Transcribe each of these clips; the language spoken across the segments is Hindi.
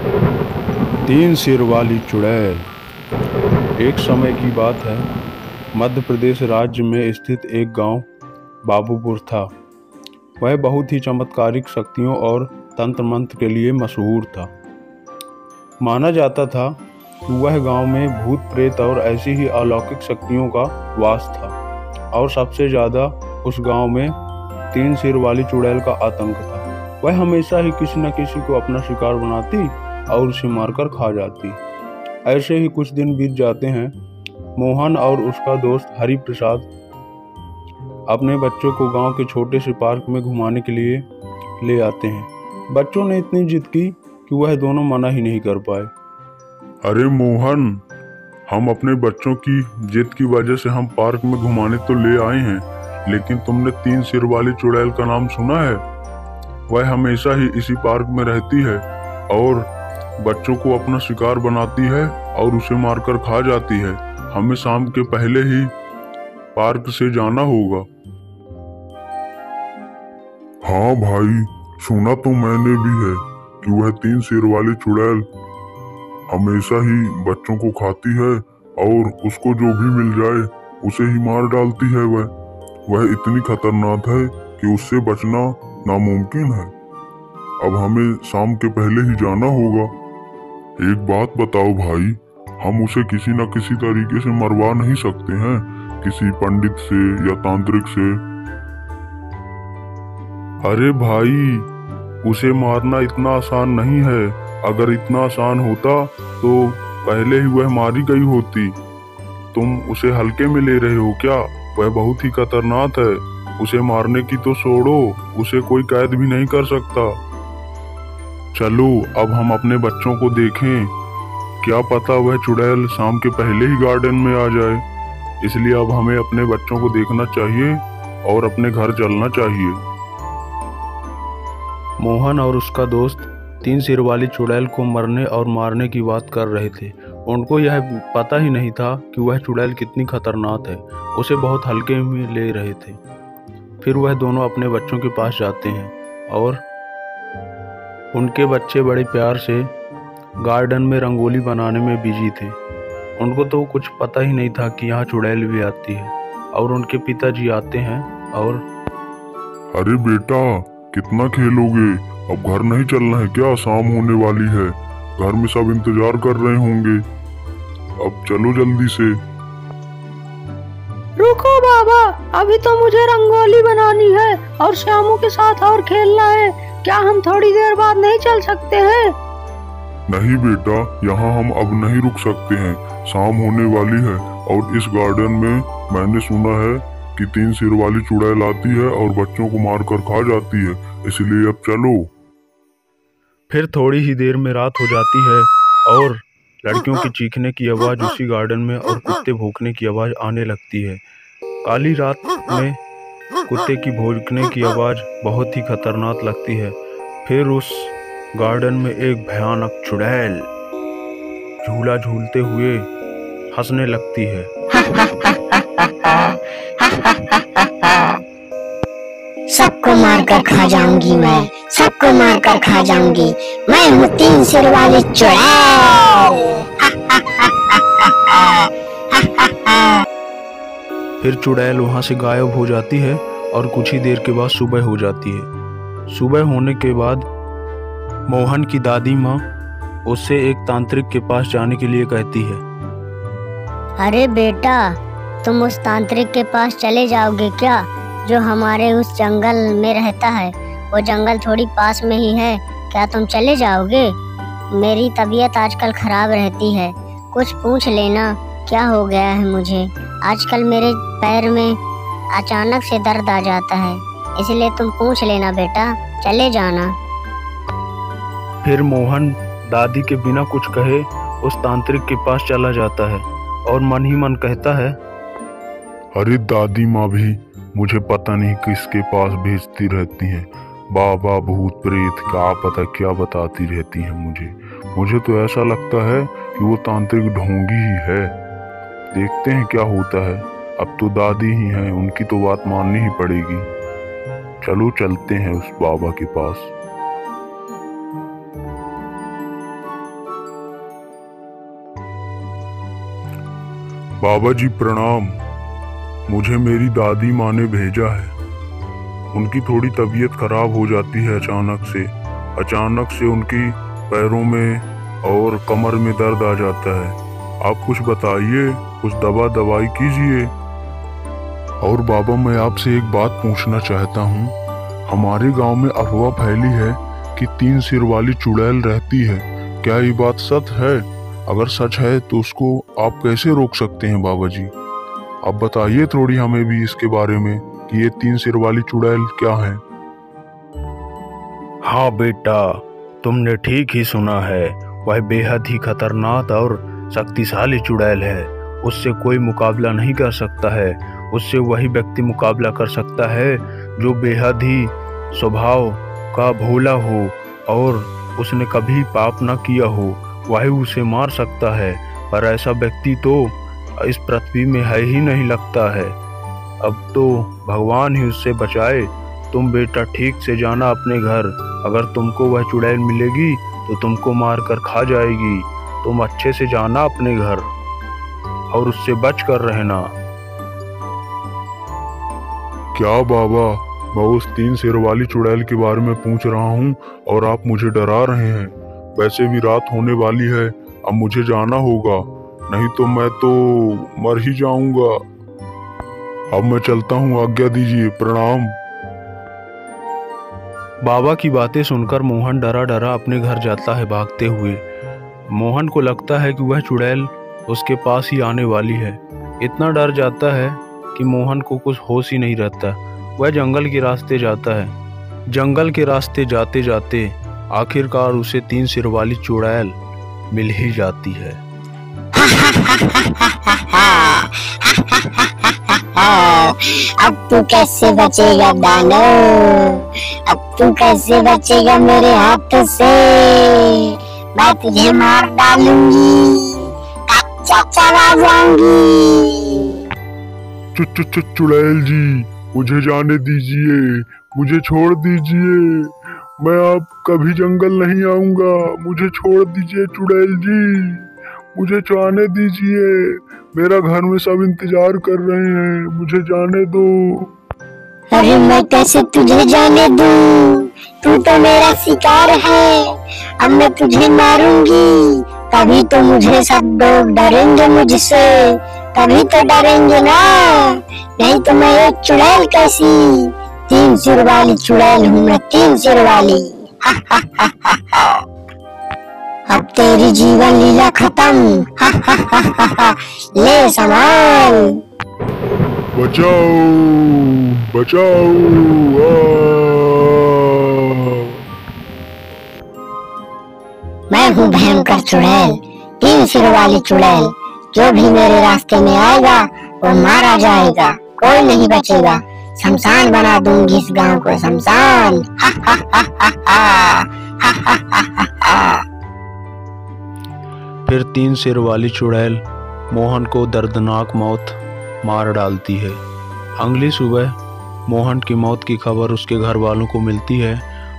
तीन सिर वाली चुड़ैल। एक समय की बात है, मध्य प्रदेश राज्य में स्थित एक गांव बाबूपुर था। वह बहुत ही चमत्कारिक शक्तियों और तंत्र मंत्र के लिए मशहूर था। माना जाता था कि वह गांव में भूत प्रेत और ऐसी ही अलौकिक शक्तियों का वास था, और सबसे ज़्यादा उस गांव में तीन सिर वाली चुड़ैल का आतंक था। वह हमेशा ही किसी न किसी को अपना शिकार बनाती और उसे मारकर खा जाती। ऐसे ही कुछ दिन बीत जाते हैं। मोहन और उसका दोस्त हरि प्रसाद अपने बच्चों को गांव के छोटे से पार्क में घुमाने के लिए ले आते हैं। बच्चों ने इतनी जिद की कि वह दोनों मना ही नहीं कर पाए। अरे मोहन, हम अपने बच्चों की जिद की वजह से हम पार्क में घुमाने तो ले आए हैं, लेकिन तुमने तीन सिर वाली चुड़ैल का नाम सुना है? वह हमेशा ही इसी पार्क में रहती है और बच्चों को अपना शिकार बनाती है और उसे मारकर खा जाती है। हमें शाम के पहले ही पार्क से जाना होगा। हाँ भाई, सुना तो मैंने भी है कि वह तीन सिर वाली चुड़ैल हमेशा ही बच्चों को खाती है और उसको जो भी मिल जाए उसे ही मार डालती है। वह इतनी खतरनाक है कि उससे बचना नामुमकिन है। अब हमें शाम के पहले ही जाना होगा। एक बात बताओ भाई, हम उसे किसी न किसी तरीके से मरवा नहीं सकते हैं? किसी पंडित से या तांत्रिक से? अरे भाई, उसे मारना इतना आसान नहीं है। अगर इतना आसान होता तो पहले ही वह मारी गई होती। तुम उसे हल्के में ले रहे हो क्या? वह बहुत ही खतरनाक है। उसे मारने की तो छोड़ो, उसे कोई कैद भी नहीं कर सकता। चलो अब हम अपने बच्चों को देखें, क्या पता वह चुड़ैल शाम के पहले ही गार्डन में आ जाए। इसलिए अब हमें अपने बच्चों को देखना चाहिए और अपने घर चलना चाहिए। मोहन और उसका दोस्त तीन सिर वाली चुड़ैल को मरने और मारने की बात कर रहे थे। उनको यह पता ही नहीं था कि वह चुड़ैल कितनी खतरनाक है। उसे बहुत हल्के में ले रहे थे। फिर वह दोनों अपने बच्चों के पास जाते हैं और उनके बच्चे बड़े प्यार से गार्डन में रंगोली बनाने में बिजी थे। उनको तो कुछ पता ही नहीं था कि यहाँ चुड़ैल भी आती है। और उनके पिताजी आते हैं और अरे बेटा, कितना खेलोगे? अब घर नहीं चलना है क्या? शाम होने वाली है, घर में सब इंतजार कर रहे होंगे। अब चलो जल्दी से। रुको बाबा, अभी तो मुझे रंगोली बनानी है और श्यामू के साथ और खेलना है। क्या हम थोड़ी देर बाद नहीं चल सकते हैं? नहीं बेटा, यहाँ हम अब नहीं रुक सकते हैं। शाम होने वाली है और इस गार्डन में मैंने सुना है कि तीन सिर वाली चुड़ैल आती है और बच्चों को मारकर खा जाती है, इसलिए अब चलो। फिर थोड़ी ही देर में रात हो जाती है और लड़कियों की चीखने की आवाज़ उसी गार्डन में और कुत्ते भौंकने की आवाज़ आने लगती है। काली रात में कुत्ते की भौंकने की आवाज़ बहुत ही खतरनाक लगती है। फिर उस गार्डन में एक भयानक चुड़ैल झूला झूलते हुए हंसने लगती है। सबको मारकर खा जाऊंगी मैं, सबको मारकर खा जाऊंगी। मैं हूँ तीन सिर वाली चुड़ैल। फिर चुड़ैल वहां से गायब हो जाती है और कुछ ही देर के बाद सुबह हो जाती है। सुबह होने के बाद मोहन की दादी माँ उससे एक तांत्रिक के पास जाने के लिए कहती है। अरे बेटा, तुम उस तांत्रिक के पास चले जाओगे क्या, जो हमारे उस जंगल में रहता है? वो जंगल थोड़ी पास में ही है, क्या तुम चले जाओगे? मेरी तबीयत आजकल खराब रहती है, कुछ पूछ लेना क्या हो गया है मुझे। आजकल मेरे पैर में अचानक से दर्द आ जाता है, इसलिए तुम पूछ लेना बेटा, चले जाना। फिर मोहन दादी के बिना कुछ कहे उस तांत्रिक के पास चला जाता है और मन ही मन कहता है, अरे दादी माँ भी मुझे पता नहीं किसके पास भेजती रहती हैं। बाबा भूत प्रेत का पता क्या बताती रहती हैं मुझे तो ऐसा लगता है कि वो तांत्रिक ढोंगी ही है। देखते हैं क्या होता है। अब तो दादी ही हैं, उनकी तो बात माननी ही पड़ेगी। चलो चलते हैं उस बाबा के पास। बाबा जी प्रणाम। मुझे मेरी दादी माँ ने भेजा है। उनकी थोड़ी तबीयत खराब हो जाती है अचानक से उनकी पैरों में और कमर में दर्द आ जाता है। आप कुछ बताइए, कुछ दवाई कीजिए। और बाबा, मैं आपसे एक बात पूछना चाहता हूँ। हमारे गांव में अफवाह फैली है कि 3 सिर वाली चुड़ैल रहती है। क्या ये बात सच है? अगर सच है तो उसको आप कैसे रोक सकते हैं बाबा जी? आप बताइए थोड़ी हमें भी इसके बारे में कि ये 3 सिर वाली चुड़ैल क्या है। हाँ बेटा, तुमने ठीक ही सुना है। वह बेहद ही खतरनाक और शक्तिशाली चुड़ैल है। उससे कोई मुकाबला नहीं कर सकता है। उससे वही व्यक्ति मुकाबला कर सकता है जो बेहद ही स्वभाव का भोला हो और उसने कभी पाप न किया हो। वही उसे मार सकता है, पर ऐसा व्यक्ति तो इस पृथ्वी में है ही नहीं लगता है। अब तो भगवान ही उससे बचाए। तुम बेटा ठीक से जाना अपने घर। अगर तुमको वह चुड़ैल मिलेगी तो तुमको मार कर खा जाएगी। तुम अच्छे से जाना अपने घर और उससे बच कर रहना। क्या बाबा, मैं उस 3 सिर वाली चुड़ैल के बारे में पूछ रहा हूँ और आप मुझे डरा रहे हैं। वैसे भी रात होने वाली है, अब मुझे जाना होगा, नहीं तो मैं तो मर ही जाऊंगा। अब मैं चलता हूँ, आज्ञा दीजिए, प्रणाम। बाबा की बातें सुनकर मोहन डरा डरा अपने घर जाता है भागते हुए। मोहन को लगता है कि वह चुड़ैल उसके पास ही आने वाली है। इतना डर जाता है कि मोहन को कुछ होश ही नहीं रहता। वह जंगल के रास्ते जाता है। जंगल के रास्ते जाते जाते आखिरकार उसे 3 सिर वाली चुड़ैल मिल ही जाती है। अब तू कैसे बचेगा दानव? अब तू कैसे बचेगा मेरे हाथ से? मैं तुझे मार डालूंगी, कच्चा चला जाऊंगी। चुड़ैल जी, मुझे जाने दीजिए, मुझे छोड़ दीजिए। मैं अब कभी जंगल नहीं आऊंगा। मुझे छोड़ दीजिए चुड़ैल जी, मुझे जाने दीजिए। मेरा घर में सब इंतजार कर रहे हैं, मुझे जाने दो। अरे मैं कैसे तुझे जाने दूं? तू तो मेरा शिकार है। अब मैं तुझे मारूंगी, तभी तो मुझे सब लोग डरेंगे मुझसे। तभी तो डरेंगे ना, नहीं तो मैं एक चुड़ैल कैसी? 3 सिर वाली चुड़ैल हूँ मैं, 3 सिर वाली। अब तेरी जीवन लीला खत्म। ले संभाल। बचाओ, बचाओ। मैं हूँ भयंकर चुड़ैल, 3 सिर वाली चुड़ैल। जो भी मेरे रास्ते में आएगा वो मारा जाएगा, कोई नहीं बचेगा। शमशान बना दूंगी इस गांव को, शमशान। फिर 3 सिर वाली चुड़ैल मोहन को दर्दनाक मौत मार डालती है। अगली सुबह मोहन की मौत की खबर उसके घर वालों को मिलती है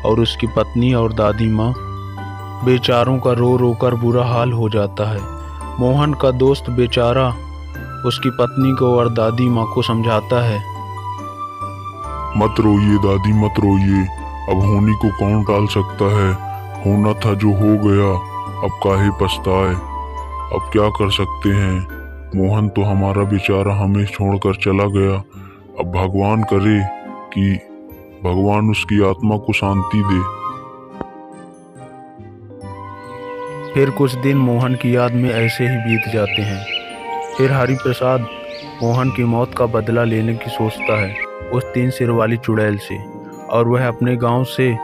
और उसकी पत्नी और दादी माँ बेचारों का रो रो कर बुरा हाल हो जाता है। मोहन का दोस्त बेचारा उसकी पत्नी को और दादी माँ को समझाता है। मत रोइए दादी, मत रोइए। अब होने को कौन टाल सकता है? होना था जो हो गया, अब काहे पछताए। अब क्या कर सकते हैं? मोहन तो हमारा बेचारा हमें छोड़कर चला गया। अब भगवान करे कि भगवान उसकी आत्मा को शांति दे। फिर कुछ दिन मोहन की याद में ऐसे ही बीत जाते हैं। फिर हरि प्रसाद मोहन की मौत का बदला लेने की सोचता है उस 3 सिर वाली चुड़ैल से, और वह अपने गांव से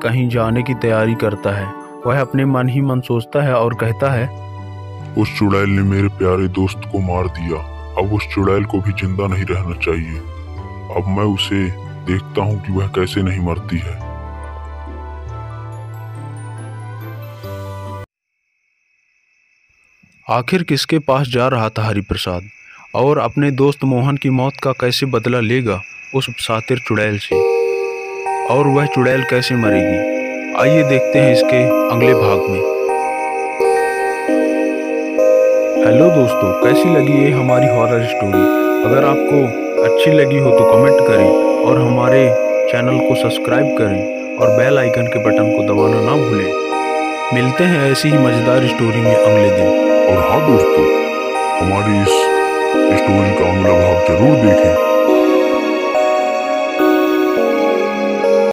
कहीं जाने की तैयारी करता है। वह अपने मन ही मन सोचता है और कहता है, उस चुड़ैल ने मेरे प्यारे दोस्त को मार दिया। अब उस चुड़ैल को भी जिंदा नहीं रहना चाहिए। अब मैं उसे देखता हूँ कि वह कैसे नहीं मरती है। आखिर किसके पास जा रहा था हरिप्रसाद, और अपने दोस्त मोहन की मौत का कैसे बदला लेगा उस शातिर चुड़ैल से, और वह चुड़ैल कैसे मरेगी? आइए देखते हैं इसके अगले भाग में। हेलो दोस्तों, कैसी लगी ये हमारी हॉरर स्टोरी? अगर आपको अच्छी लगी हो तो कमेंट करें और हमारे चैनल को सब्सक्राइब करें और बेल आइकन के बटन को दबाना ना भूलें। मिलते हैं ऐसी ही मज़ेदार स्टोरी में अगले दिन। और हाँ दोस्तों, हमारी इस स्टोरी का अगला भाग जरूर देखें।